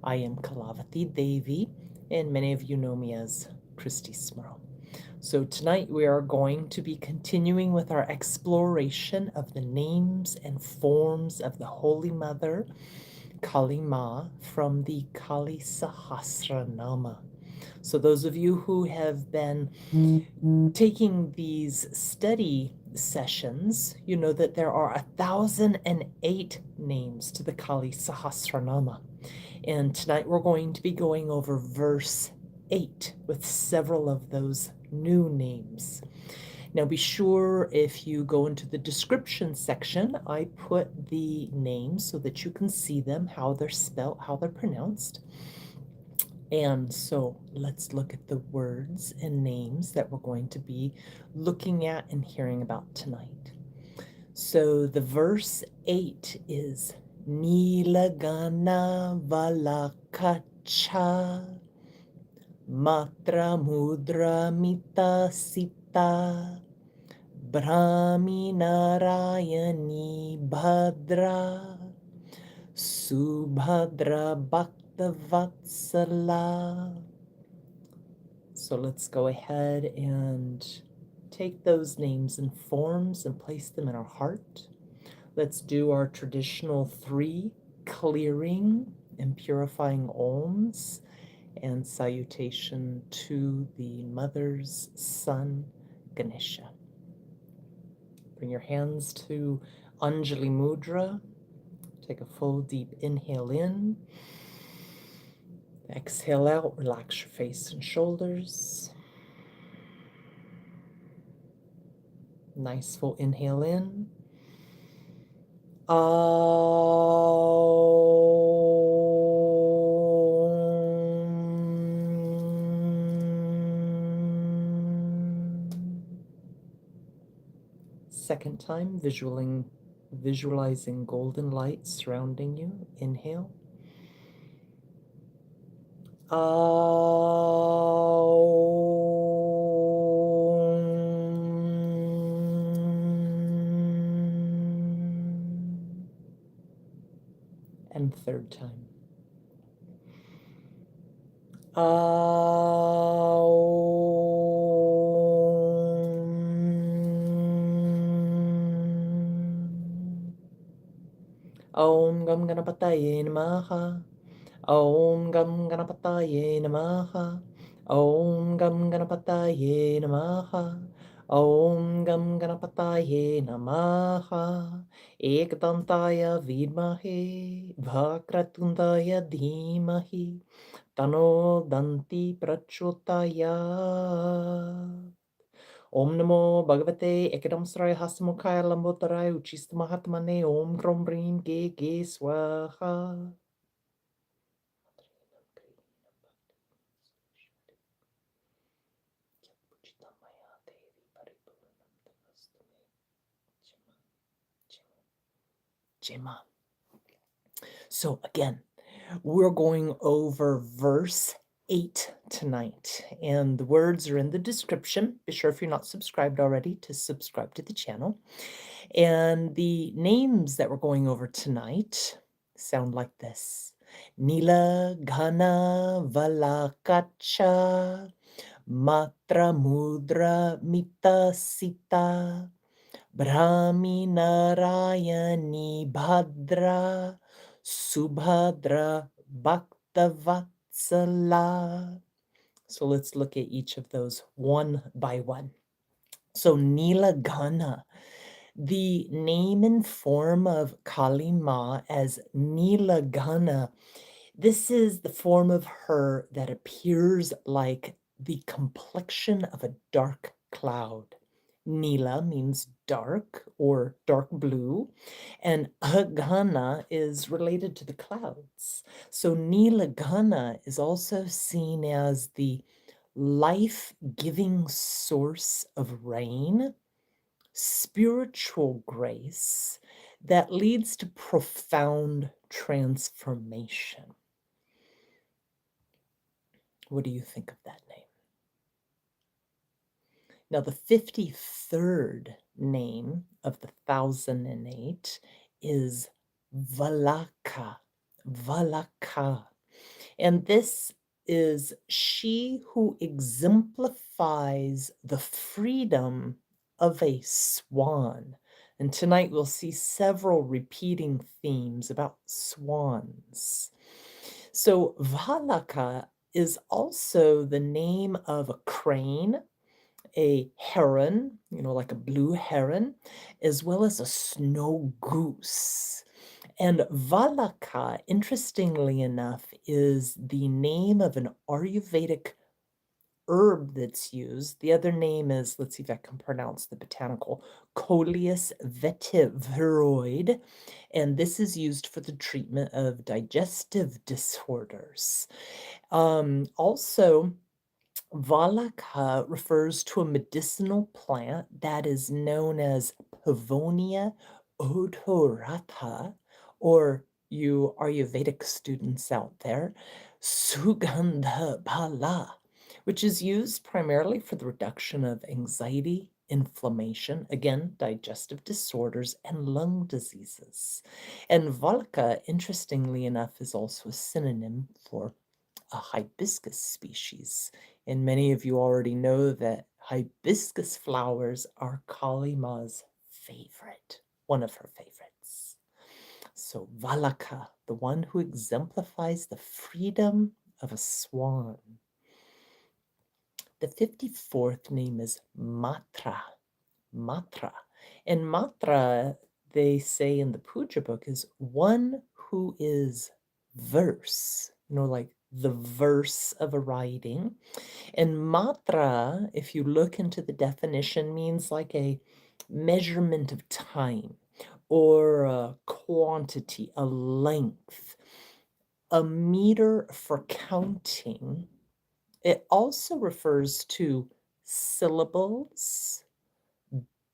I am Kalavati Devi, and many of you know me as Christy Smurl. So tonight we are going to be continuing with our exploration of the names and forms of the Holy Mother, Kali Maa, from the Kali Sahasranama. So those of you who have been taking these study sessions, you know that there are 1,008 names to the Kali Sahasranama. And tonight we're going to be going over verse 8 with several of those new names. Now be sure if you go into the description section, I put the names so that you can see them, how they're spelt, how they're pronounced. And so let's look at the words and names that we're going to be looking at and hearing about tonight. So the verse 8 is Nīlāghanā valākā mātrā mudrāmitāsitā brāhmī nārāyaṇī bhadrā subhadrā bhaktavatsalā. So let's go ahead and take those names and forms and place them in our heart. Let's do our traditional 3 clearing and purifying Oms and salutation to the Mother's Son, Ganesha. Bring your hands to Anjali Mudra. Take a full deep inhale in. Exhale out, relax your face and shoulders. Nice full inhale in. Second time, visualizing golden light surrounding you. Inhale. And third time. Om Gam Ganapataye Namaha. Om Gam Ganapataye Namaha. Om Gam Ganapataye Namaha. Om Gam Ganapataye Namaha. Ekdantaya Vidmahe Vakratundaya Dhimahi Tano Danti Prachodayat. Om Namo Bhagavate Ekadamsraya Hasamukhaya Lambotaraya Uchistamahatmane Om Krom Brim Ge Ge Swaha. Jema. So again, we're going over verse 8 tonight, and the words are in the description. Be sure if you're not subscribed already to subscribe to the channel. And the names that we're going over tonight sound like this. Nīlāghanā valākā mātrā mudrāmitāsitā brāhmī nārāyaṇī bhadrā subhadrā bhaktavatsalā. So let's look at each of those one by one. So Nīlāghanā, the name and form of Kali Maa as Nīlāghanā, this is the form of her that appears like the complexion of a dark cloud. Nīla means dark or dark blue, and Ghana is related to the clouds. So Nīlāghanā is also seen as the life-giving source of rain, spiritual grace that leads to profound transformation. What do you think of that name? Now, the 53rd name of the 1,008 is valākā. Valākā. And this is she who exemplifies the freedom of a swan. And tonight we'll see several repeating themes about swans. So, valākā is also the name of a crane, a heron, like a blue heron, as well as a snow goose. And valākā, interestingly enough, is the name of an Ayurvedic herb that's used. The other name is, let's see if I can pronounce the botanical, Coleus vetiveroid, and this is used for the treatment of digestive disorders. Also, valākā refers to a medicinal plant that is known as Pavonia odorata, or you Ayurvedic students out there, Sugandha, which is used primarily for the reduction of anxiety, inflammation, again, digestive disorders, and lung diseases. And valākā, interestingly enough, is also a synonym for a hibiscus species. And many of you already know that hibiscus flowers are Kali Maa's favorite, one of her favorites. So valākā, the one who exemplifies the freedom of a swan. The 54th name is mātrā. Mātrā. And mātrā, they say in the puja book, is one who is verse, like the verse of a writing. And mātrā, if you look into the definition, means like a measurement of time or a quantity, a length, a meter for counting. It also refers to syllables,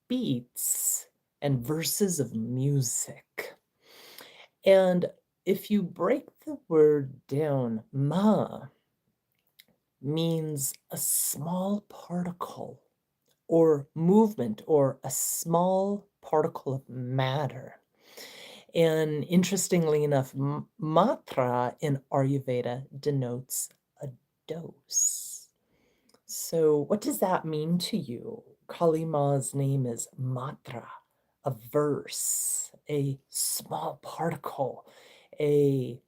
beats, and verses of music. And if you break the word down, ma means a small particle or movement or a small particle of matter. And interestingly enough, mātrā in Ayurveda denotes a dose. So what does that mean to you? Kali Maa's name is mātrā, a verse, a small particle, a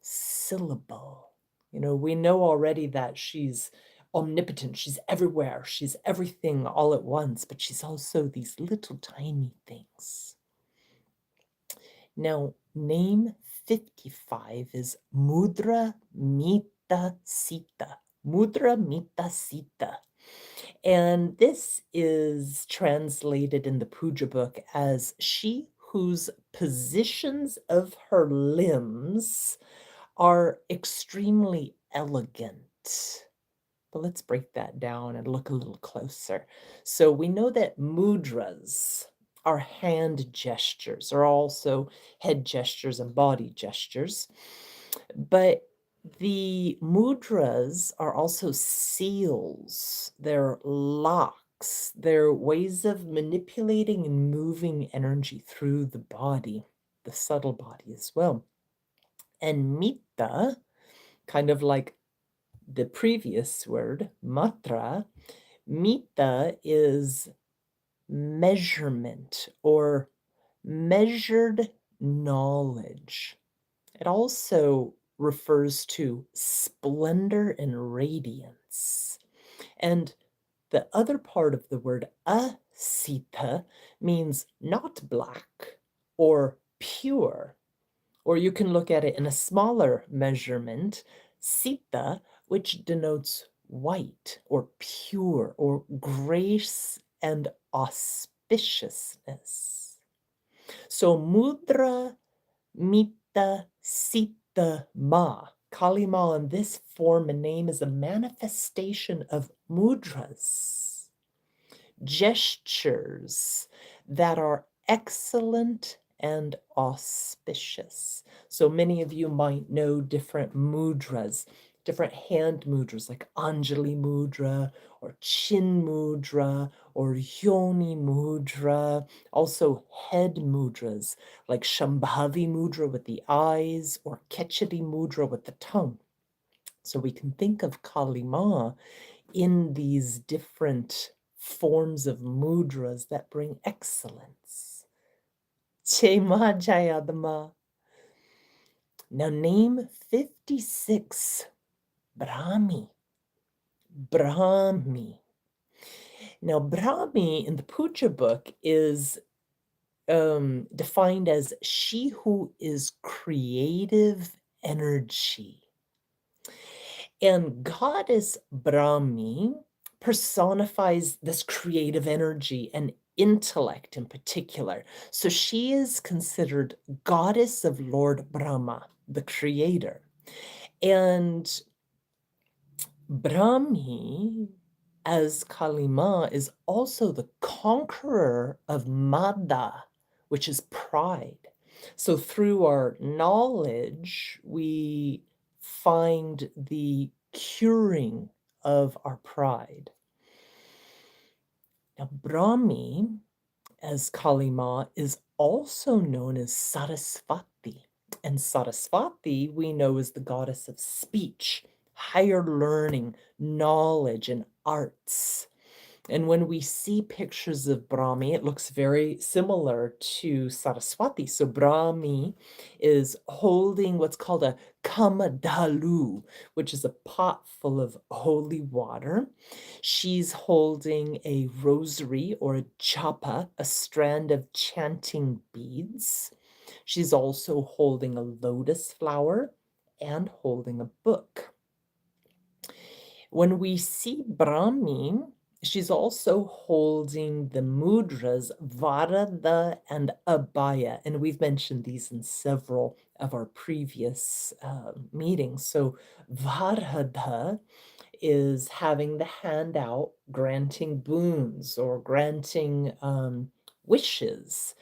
syllable. We know already that she's omnipotent, she's everywhere, she's everything all at once, but she's also these little tiny things. Now, name 55 is mudrāmitāsitā. Mudrāmitāsitā. And this is translated in the puja book as she whose positions of her limbs are extremely elegant. But let's break that down and look a little closer. So we know that mudras are hand gestures, or also head gestures and body gestures. But the mudras are also seals, they're locks, they're ways of manipulating and moving energy through the body, the subtle body as well. And mita, kind of like the previous word, mātrā, mita is measurement or measured knowledge. It also refers to splendor and radiance. And the other part of the word asita means not black or pure. Or you can look at it in a smaller measurement, sita, which denotes white or pure or grace and auspiciousness. So mudrāmitāsitā ma, Kali Maa in this form and name is a manifestation of mudras, gestures that are excellent and auspicious. So many of you might know different mudras. different hand mudras like Anjali mudra or chin mudra or yoni mudra, also head mudras like Shambhavi mudra with the eyes or Kechari mudra with the tongue. So we can think of Kali Maa in these different forms of mudras that bring excellence. Chema Jayadama. Now name 56, Brahmi. Brahmi. Now Brahmi in the Puja book is defined as she who is creative energy. And goddess Brahmi personifies this creative energy and intellect in particular. So she is considered goddess of Lord Brahma, the creator. And Brahmi, as Kali Maa, is also the conqueror of Mada, which is pride. So through our knowledge, we find the curing of our pride. Now, Brahmi, as Kali Maa, is also known as Sarasvati. And Sarasvati, we know, is the goddess of speech, higher learning, knowledge, and arts. And when we see pictures of Brahmi, it looks very similar to Saraswati. So Brahmi is holding what's called a kamadalu, which is a pot full of holy water. She's holding a rosary or a japa, a strand of chanting beads. She's also holding a lotus flower and holding a book. When we see Brahmi, she's also holding the mudras Varada and Abhaya, and we've mentioned these in several of our previous meetings. So Varada is having the hand out, granting boons or granting wishes,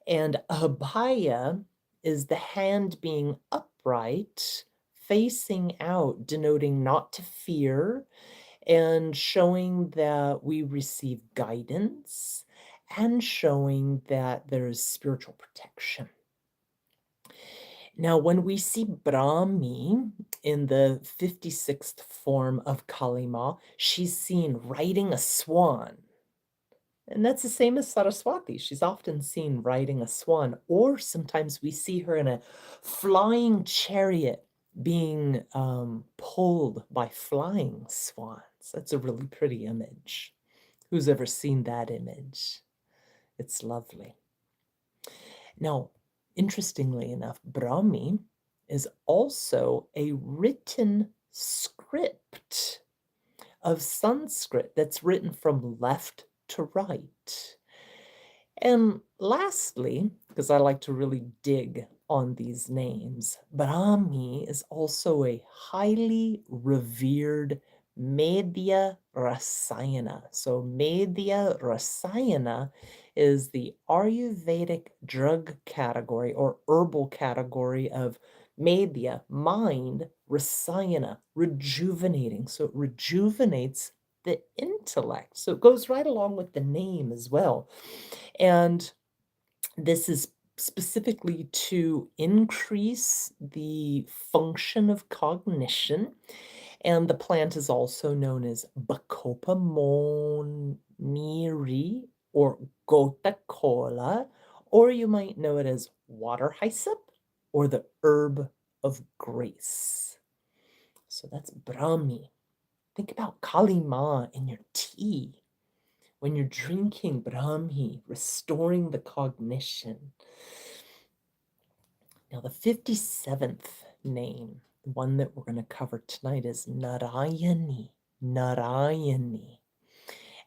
and Abhaya is the hand being upright, facing out, denoting not to fear, and showing that we receive guidance and showing that there is spiritual protection. Now, when we see Brahmi in the 56th form of Kali Maa, she's seen riding a swan. And that's the same as Saraswati. She's often seen riding a swan, or sometimes we see her in a flying chariot being pulled by flying swans. That's a really pretty image. Who's ever seen that image? It's lovely. Now, interestingly enough, Brahmi is also a written script of Sanskrit that's written from left to right. And lastly, because I like to really dig on these names, Brahmi is also a highly revered Medhya Rasayana. So Medhya Rasayana is the Ayurvedic drug category or herbal category of Medhya, mind, Rasayana, rejuvenating. So it rejuvenates the intellect. So it goes right along with the name as well. And this is specifically to increase the function of cognition. And the plant is also known as Bacopa moniri or Gota cola, or you might know it as water hyssop or the herb of grace. So that's Brahmi. Think about Kali Maa in your tea. When you're drinking Brahmi, restoring the cognition. Now, the 57th name, the one that we're going to cover tonight, is Narayani. Narayani.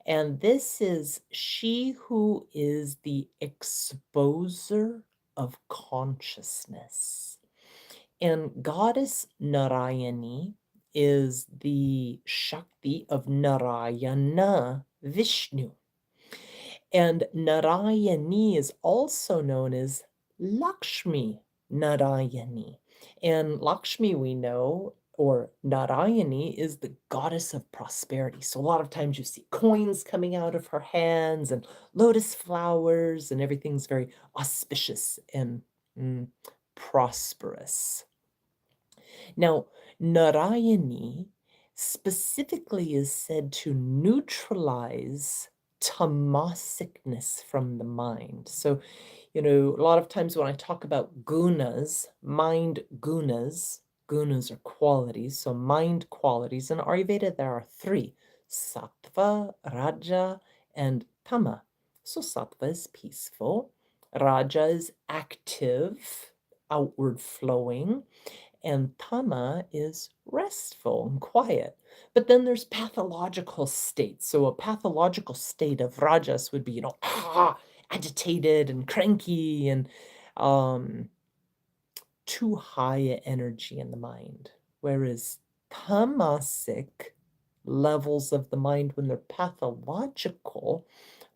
And this is she who is the exposer of consciousness. And goddess Nārāyaṇī is the Shakti of Narayana, Vishnu. And Nārāyaṇī is also known as Lakshmi Nārāyaṇī. And Lakshmi, we know, or Nārāyaṇī, is the goddess of prosperity. So a lot of times you see coins coming out of her hands and lotus flowers, and everything's very auspicious and prosperous. Now, Nārāyaṇī specifically is said to neutralize tamasicness from the mind. So, a lot of times when I talk about gunas, mind gunas, gunas are qualities, so mind qualities. In Ayurveda, there are three: sattva, raja, and tama. So sattva is peaceful, raja is active, outward flowing, and tama is restful and quiet. But then there's pathological states. So a pathological state of rajas would be, agitated and cranky and too high energy in the mind. Whereas tamasic levels of the mind, when they're pathological,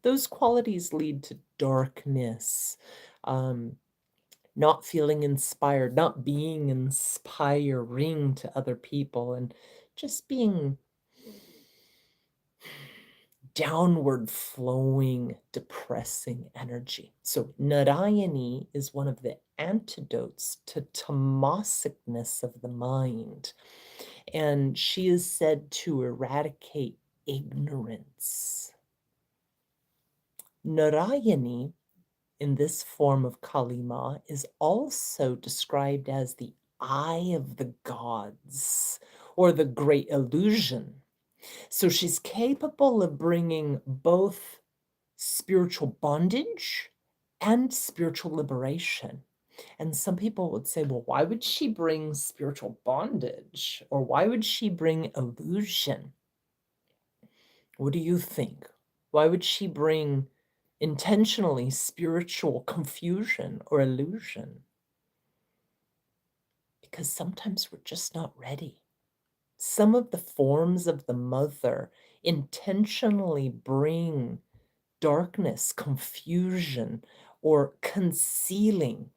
those qualities lead to darkness, not feeling inspired, not being inspiring to other people, and just being downward flowing, depressing energy. So Nārāyaṇī is one of the antidotes to tamasicness of the mind. And she is said to eradicate ignorance. Nārāyaṇī, in this form of Kali Maa, is also described as the eye of the gods, or the great illusion. So she's capable of bringing both spiritual bondage and spiritual liberation. And some people would say, well, why would she bring spiritual bondage? Or why would she bring illusion? What do you think? Why would she bring intentionally spiritual confusion or illusion? Because sometimes we're just not ready. Some of the forms of the mother intentionally bring darkness, confusion, or concealing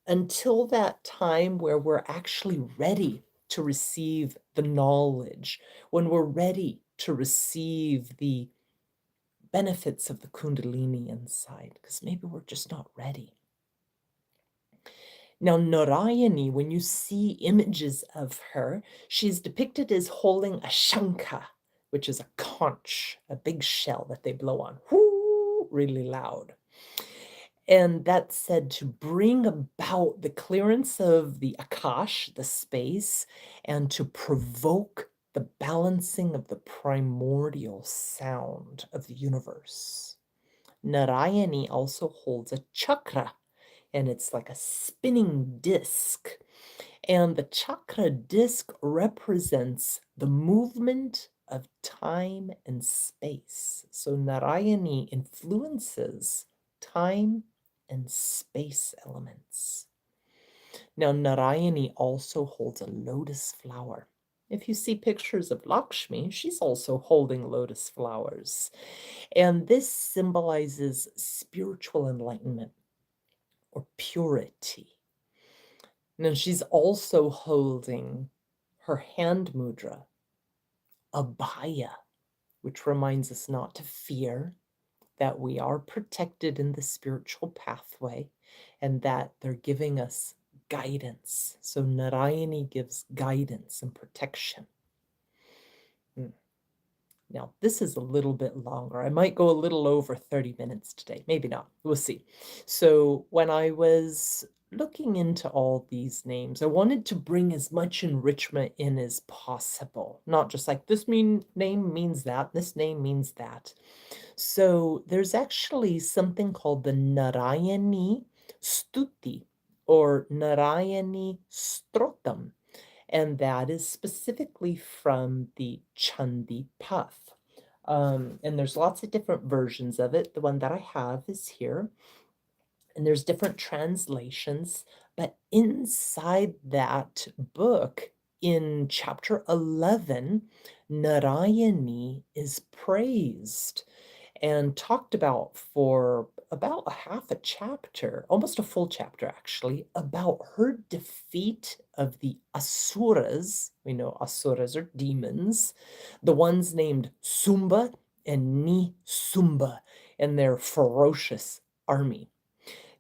until that time where we're actually ready to receive the knowledge, when we're ready to receive the benefits of the Kundalini inside, because maybe we're just not ready. Now, Nārāyaṇī, when you see images of her, she's depicted as holding a shankha, which is a conch, a big shell that they blow on, whoo, really loud. And that's said to bring about the clearance of the akash, the space, and to provoke the balancing of the primordial sound of the universe. Nārāyaṇī also holds a chakra, and it's like a spinning disc. And the chakra disc represents the movement of time and space. So Nārāyaṇī influences time and space elements. Now, Nārāyaṇī also holds a lotus flower. If you see pictures of Lakshmi, she's also holding lotus flowers. And this symbolizes spiritual enlightenment or purity. Now, she's also holding her hand mudra, abhaya, which reminds us not to fear, that we are protected in the spiritual pathway, and that they're giving us guidance. So Nārāyaṇī gives guidance and protection. Now, this is a little bit longer. I might go a little over 30 minutes today. Maybe not. We'll see. So when I was looking into all these names, I wanted to bring as much enrichment in as possible. Not just like this name means that, this name means that. So there's actually something called the Nārāyaṇī Stuti, or Nārāyaṇī Stotam. And that is specifically from the Chandi Path. And there's lots of different versions of it. The one that I have is here. And there's different translations. But inside that book, in chapter 11, Nārāyaṇī is praised and talked about for about a half a chapter, almost a full chapter actually, about her defeat of the asuras. We know asuras are demons, the ones named Sumba and Ni Sumba, and their ferocious army.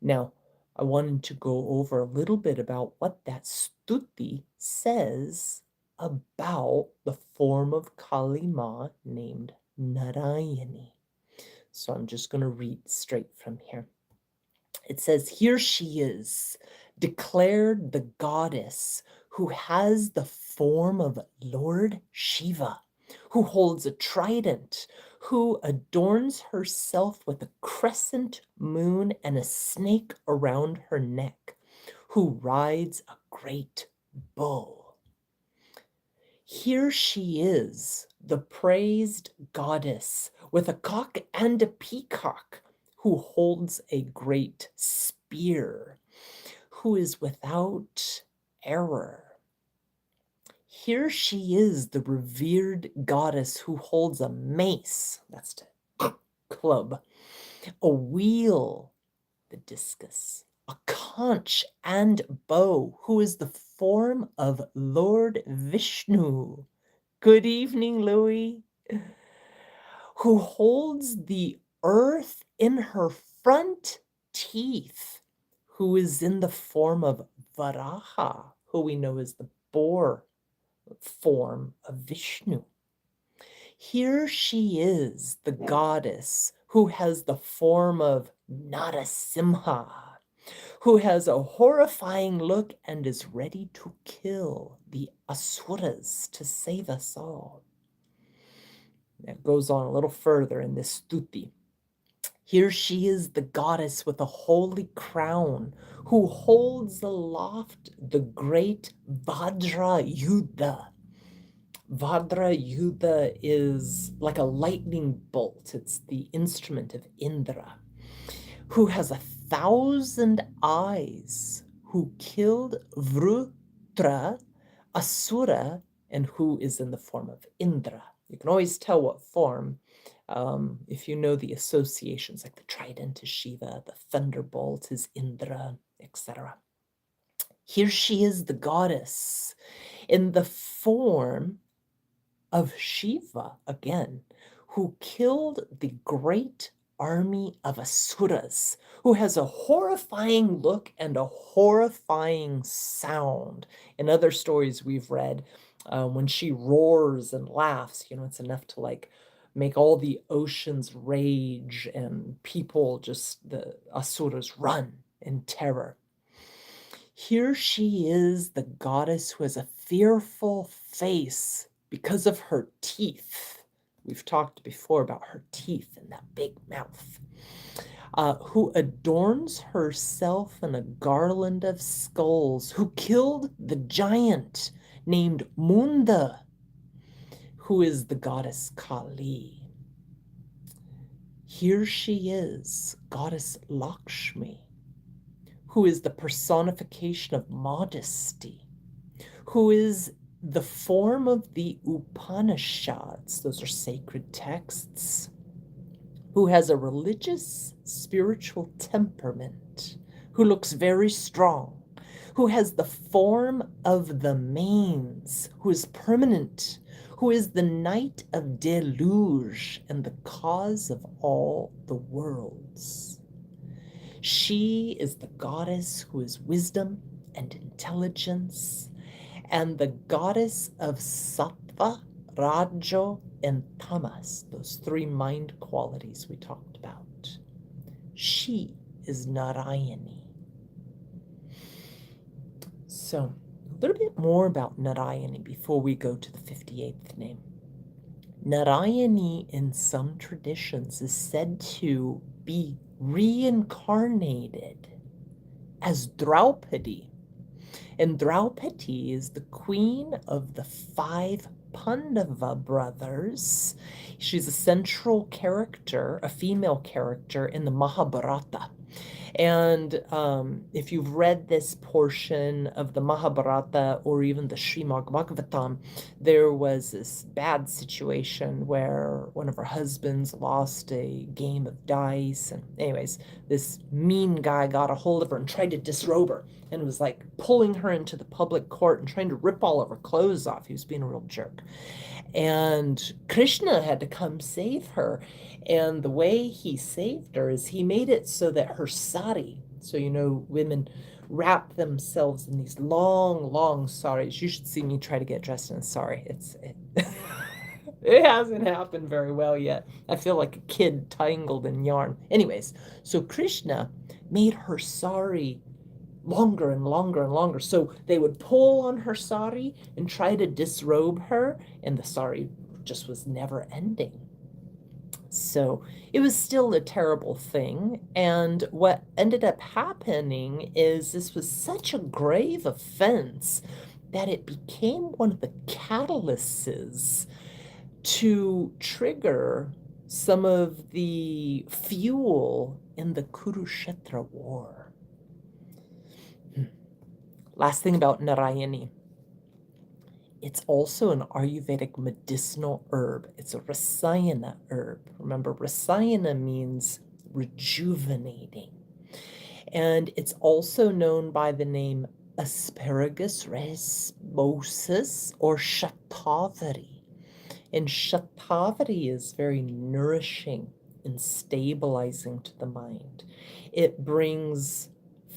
Now, I wanted to go over a little bit about what that stuti says about the form of Kali Maa named Nārāyaṇī. So I'm just going to read straight from here. It says, "Here she is, declared the goddess who has the form of Lord Shiva, who holds a trident, who adorns herself with a crescent moon and a snake around her neck, who rides a great bull. Here she is, the praised goddess, with a cock and a peacock, who holds a great spear, who is without error. Here she is, the revered goddess who holds a mace," that's to club, "a wheel," the discus, "a conch and bow, who is the form of Lord Vishnu." Good evening, Louis. "Who holds the earth in her front teeth, who is in the form of Varaha, who we know is the boar form of Vishnu. Here she is, the goddess who has the form of Narasimha, who has a horrifying look and is ready to kill the asuras to save us all." It goes on a little further in this stuti. "Here she is, the goddess with a holy crown, who holds aloft the great bhadrā yuddha." Bhadra yuddha is like a lightning bolt. It's the instrument of Indra, who has 1,000 eyes, who killed Vrutra, Asura, and who is in the form of Indra. You can always tell what form if you know the associations, like the trident is Shiva, the thunderbolt is Indra, etc. Here she is, the goddess, in the form of Shiva again, who killed the great army of asuras, who has a horrifying look and a horrifying sound. In other stories we've read, when she roars and laughs, it's enough to like make all the oceans rage and people the asuras run in terror. Here she is, the goddess who has a fearful face because of her teeth. We've talked before about her teeth and that big mouth. Who adorns herself in a garland of skulls, who killed the giant named Munda, who is the goddess Kali. Here she is, goddess Lakshmi, who is the personification of modesty, who is the form of the Upanishads, those are sacred texts, who has a religious, spiritual temperament, who looks very strong, who has the form of the manes, who is permanent, who is the night of deluge and the cause of all the worlds. She is the goddess who is wisdom and intelligence, and the goddess of sattva, rajo, and tamas, those three mind qualities we talked about. She is Nārāyaṇī. So, a little bit more about Nārāyaṇī before we go to the 58th name. Nārāyaṇī in some traditions is said to be reincarnated as Draupadi. And Draupadi is the queen of the 5 Pandava brothers. She's a central character, a female character in the Mahabharata. And if you've read this portion of the Mahabharata or even the Srimad Bhagavatam, there was this bad situation where one of her husbands lost a game of dice. And anyways, this mean guy got a hold of her and tried to disrobe her and was like pulling her into the public court and trying to rip all of her clothes off. He was being a real jerk. And Krishna had to come save her. And the way he saved her is he made it so that her sari, so women wrap themselves in these long, long saris. You should see me try to get dressed in a sari. It hasn't happened very well yet. I feel like a kid tangled in yarn. Anyways, so Krishna made her sari longer and longer and longer. So they would pull on her sari and try to disrobe her, and the sari just was never ending. So it was still a terrible thing. And what ended up happening is this was such a grave offense that it became one of the catalysts to trigger some of the fuel in the Kurukshetra war. Last thing about nārāyaṇī. It's also an Ayurvedic medicinal herb. It's a rasayana herb. Remember, rasayana means rejuvenating. And it's also known by the name asparagus resmosus or shatavari. And shatavari is very nourishing and stabilizing to the mind. It brings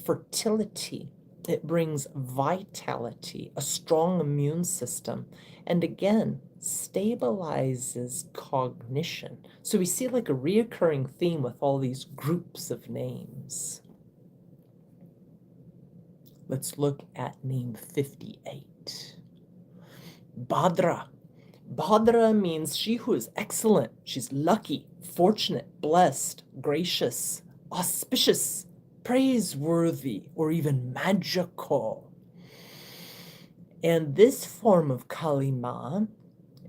fertility. It brings vitality, a strong immune system, and again, stabilizes cognition. So we see like a reoccurring theme with all these groups of names. Let's look at name 58. Bhadra. Bhadra means she who is excellent. She's lucky, fortunate, blessed, gracious, auspicious, praiseworthy, or even magical. And this form of Kali Maa,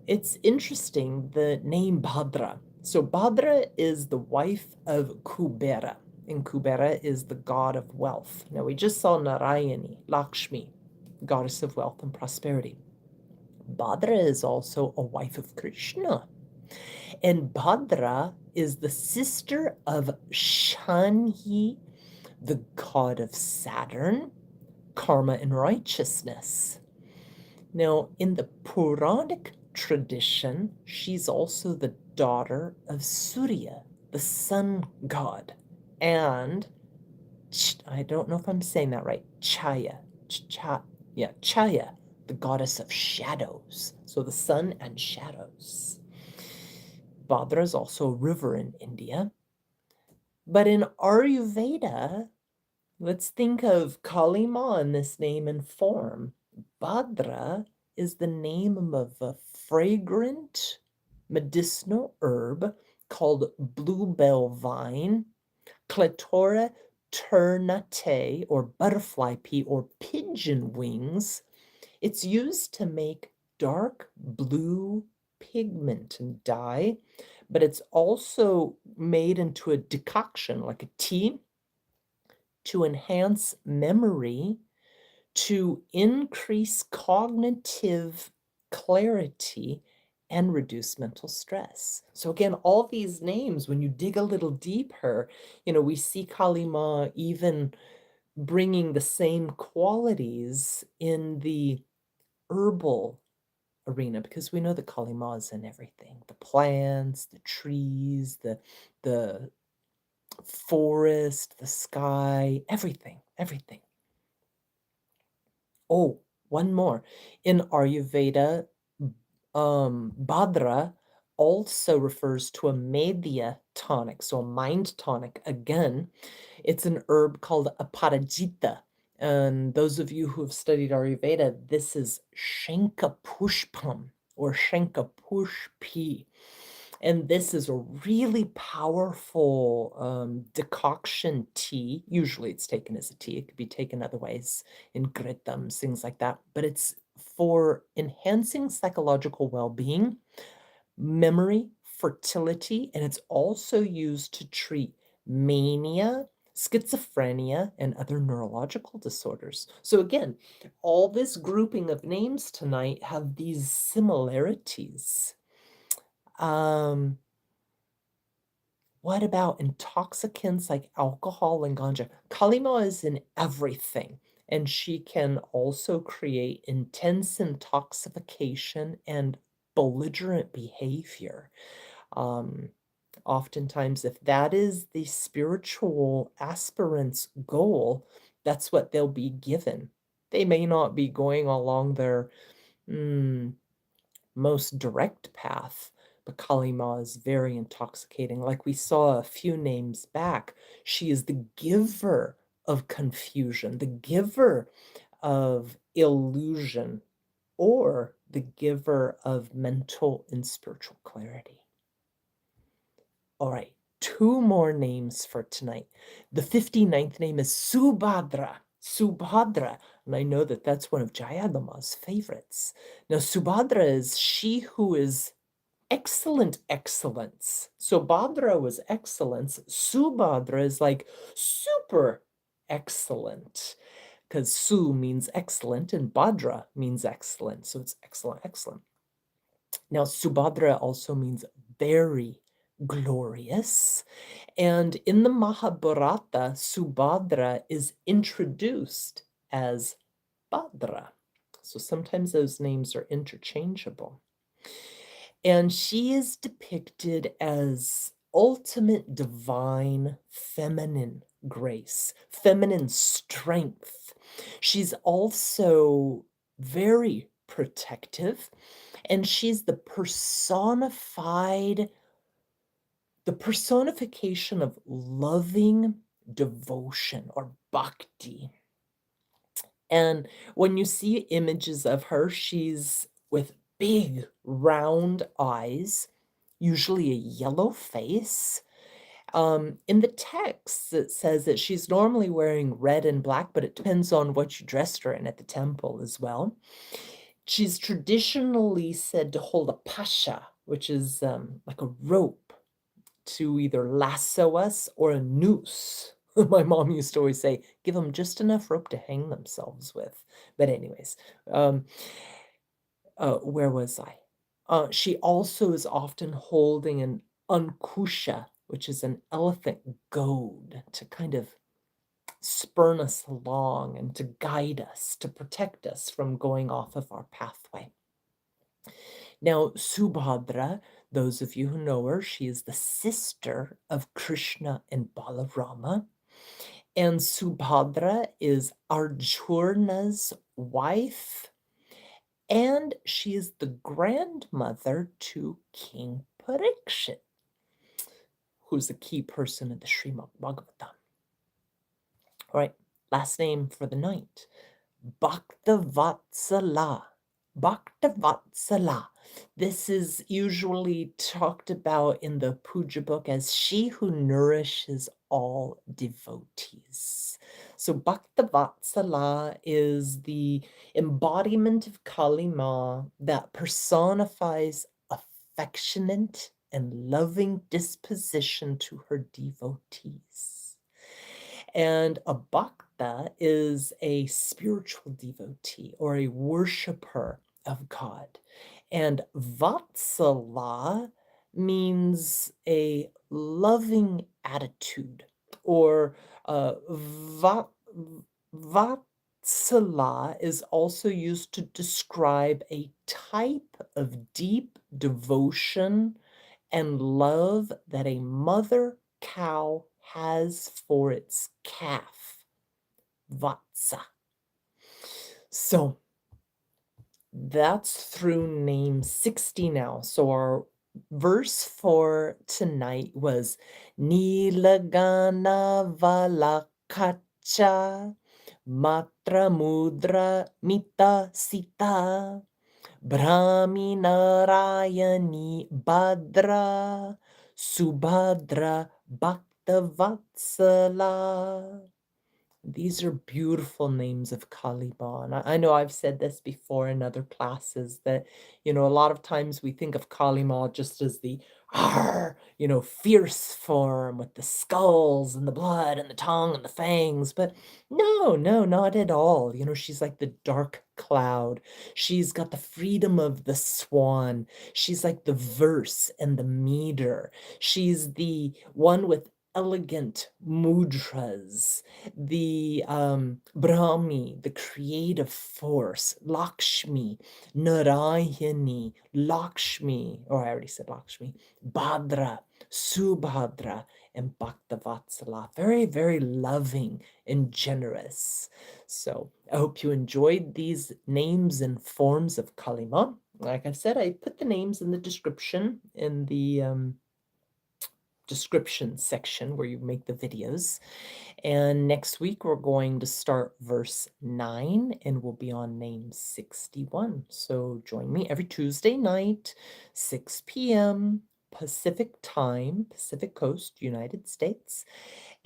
it's interesting, the name Bhadra. So Bhadra is the wife of Kubera, and Kubera is the god of wealth. Now we just saw NARAYANI, Lakshmi, goddess of wealth and prosperity. Bhadra is also a wife of Krishna. And Bhadra is the sister of Shani, the god of Saturn, karma and righteousness. Now, in the Puranic tradition, she's also the daughter of Surya, the sun god, and I don't know if I'm saying that right, Chaya, the goddess of shadows. So the sun and shadows. Bhadra is also a river in India. But in Ayurveda, let's think of Kali Maa in this name and form. Bhadra is the name of a fragrant medicinal herb called bluebell vine, Clitora ternate, or butterfly pea, or pigeon wings. It's used to make dark blue pigment and dye, but it's also made into a decoction, like a tea, to enhance memory, to increase cognitive clarity, and reduce mental stress. So again, all these names, when you dig a little deeper, we see Kali Maa even bringing the same qualities in the herbal arena, because we know that Kali Maa is in everything, the plants, the trees, the forest, the sky, everything. Oh, one more. In Ayurveda, Bhadra also refers to a Medhya tonic, so a mind tonic. Again, it's an herb called Aparajita. And those of you who have studied Ayurveda, this is Shanka Pushpam or Shanka Pushpi. And this is a really powerful decoction tea. Usually it's taken as a tea. It could be taken other ways, in gritams, things like that. But it's for enhancing psychological well-being, memory, fertility, and it's also used to treat mania, schizophrenia, and other neurological disorders. So again, all this grouping of names tonight have these similarities. What about intoxicants like alcohol and ganja? Kali Maa is in everything, and she can also create intense intoxication and belligerent behavior. Um, Oftentimes, if that is the spiritual aspirant's goal, that's what they'll be given. They may not be going along their most direct path, but Kali Maa is very intoxicating. Like we saw a few names back, she is the giver of confusion, the giver of illusion, or the giver of mental and spiritual clarity. All right, two more names for tonight. The 59th name is Subhadra. Subhadra, and I know that that's one of Jayadama's favorites. Now, Subhadra is she who is excellent excellence. So Bhadra was excellence. Subhadra is like super excellent, because Su means excellent and Bhadra means excellent. So it's excellent, excellent. Now, Subhadra also means very glorious. And in the Mahabharata, Subhadra is introduced as Bhadra. So sometimes those names are interchangeable. And she is depicted as ultimate divine feminine grace, feminine strength. She's also very protective, and she's the personification of loving devotion or bhakti. And when you see images of her, she's with big round eyes, usually a yellow face. In the text, it says that she's normally wearing red and black, but it depends on what you dressed her in at the temple as well. She's traditionally said to hold a pasha, which is like a rope to either lasso us or a noose. My mom used to always say, give them just enough rope to hang themselves with. But anyways, where was I? She also is often holding an ankusha, which is an elephant goad, to kind of spurn us along and to guide us, to protect us from going off of our pathway. Now, Subhadra, those of you who know her, she is the sister of Krishna and Balarama. And Subhadra is Arjuna's wife, and she is the grandmother to King Parikshit, who's a key person in the Srimad Bhagavatam. All right, last name for the night, Bhaktavatsalā. Bhaktavatsalā. This is usually talked about in the puja book as she who nourishes all devotees. So Bhaktavatsalā is the embodiment of Kali Maa that personifies affectionate and loving disposition to her devotees. And a bhakta is a spiritual devotee or a worshiper of God. And vatsala means a loving attitude, or vatsala is also used to describe a type of deep devotion and love that a mother cow has for its calf, vatsa. So that's through name 60 now. So our verse for tonight was Nīlāghanā valākā mātrā mudrāmitāsitā brāhmī nārāyaṇī bhadrā subhadrā bhaktavatsalā. These are beautiful names of Kali Maa. And I know I've said this before in other classes that, a lot of times we think of Kali Maa just as the fierce form with the skulls and the blood and the tongue and the fangs. But no, no, not at all. She's like the dark cloud. She's got the freedom of the swan. She's like the verse and the meter. She's the one with elegant mudras, the brāhmī, the creative force, Lakshmi, NARAYANI, Lakshmi, or I already said Lakshmi, bhadrā, subhadrā, and bhaktavatsalā. Very, very loving and generous. So I hope you enjoyed these names and forms of Kali Maa. Like I said, I put the names in the description in the description section where you make the videos. And next week we're going to start verse 9 and we'll be on name 61. So join me every Tuesday night, 6 p.m. Pacific time, Pacific Coast, United States.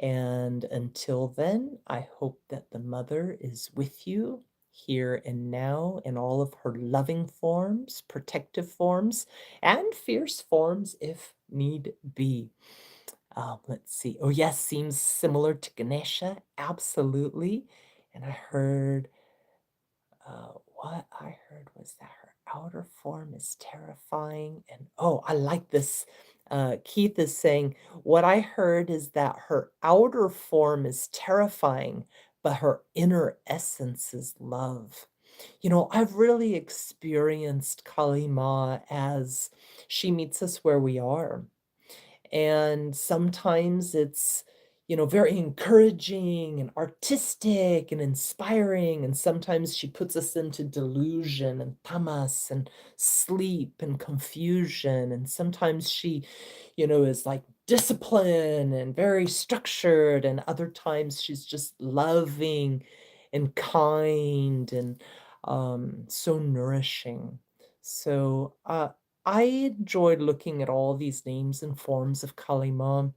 And until then, I hope that the Mother is with you here and now in all of her loving forms, protective forms, and fierce forms if need be. Let's see. Oh, yes, seems similar to Ganesha. Absolutely. And I heard, what I heard was that her outer form is terrifying. And oh, I like this. Keith is saying, what I heard is that her outer form is terrifying, but her inner essence is love. I've really experienced Kali Maa as she meets us where we are. And sometimes it's, very encouraging and artistic and inspiring. And sometimes she puts us into delusion and tamas and sleep and confusion. And sometimes she, is like discipline and very structured. And other times she's just loving and kind and so nourishing. So I enjoyed looking at all these names and forms of Kali Maa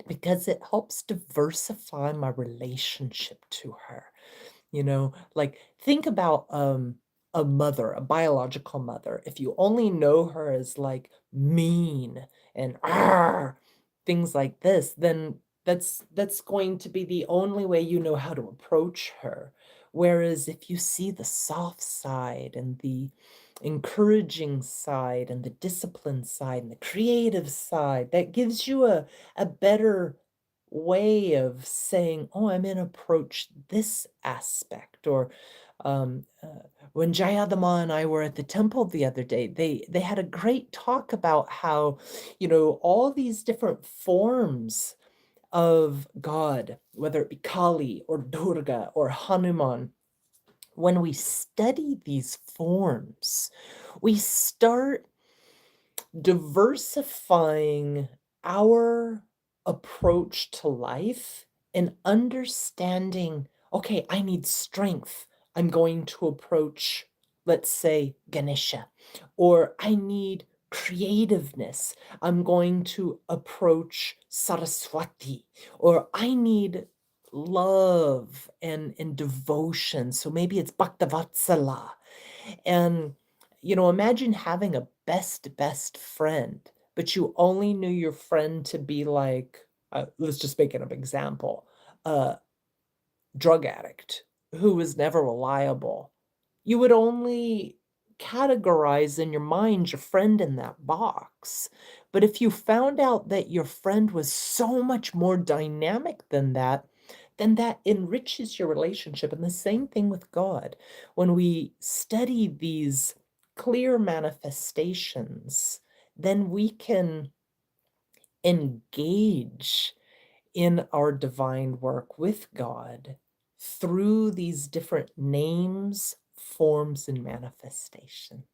because it helps diversify my relationship to her. Like think about a mother, a biological mother. If you only know her as like mean and things like this, then that's going to be the only way you know how to approach her. Whereas if you see the soft side and the encouraging side and the disciplined side and the creative side, that gives you a better way of saying, oh, I'm going to approach this aspect. Or when Jayadama and I were at the temple the other day, they had a great talk about how, all these different forms of God, whether it be Kali or Durga or Hanuman, when we study these forms, we start diversifying our approach to life and understanding, okay, I need strength. I'm going to approach, let's say, Ganesha. Or I need creativeness. I'm going to approach Saraswati. Or I need love and devotion. So maybe it's bhaktavatsalā. And, imagine having a best friend, but you only knew your friend to be like, let's just make an example, a drug addict who was never reliable. You would only categorize in your mind your friend in that box. But if you found out that your friend was so much more dynamic than that, then that enriches your relationship. And the same thing with God. When we study these clear manifestations, then we can engage in our divine work with God through these different names, forms, and manifestations.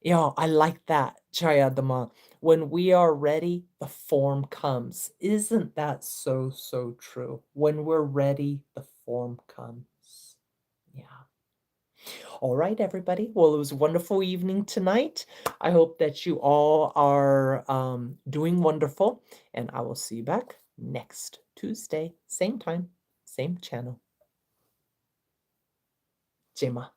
Yeah, I like that, Jayadama. When we are ready, the form comes. Isn't that so, so true? When we're ready, the form comes. Yeah. All right, everybody. Well, it was a wonderful evening tonight. I hope that you all are doing wonderful, and I will see you back next Tuesday, same time, same channel. Jema.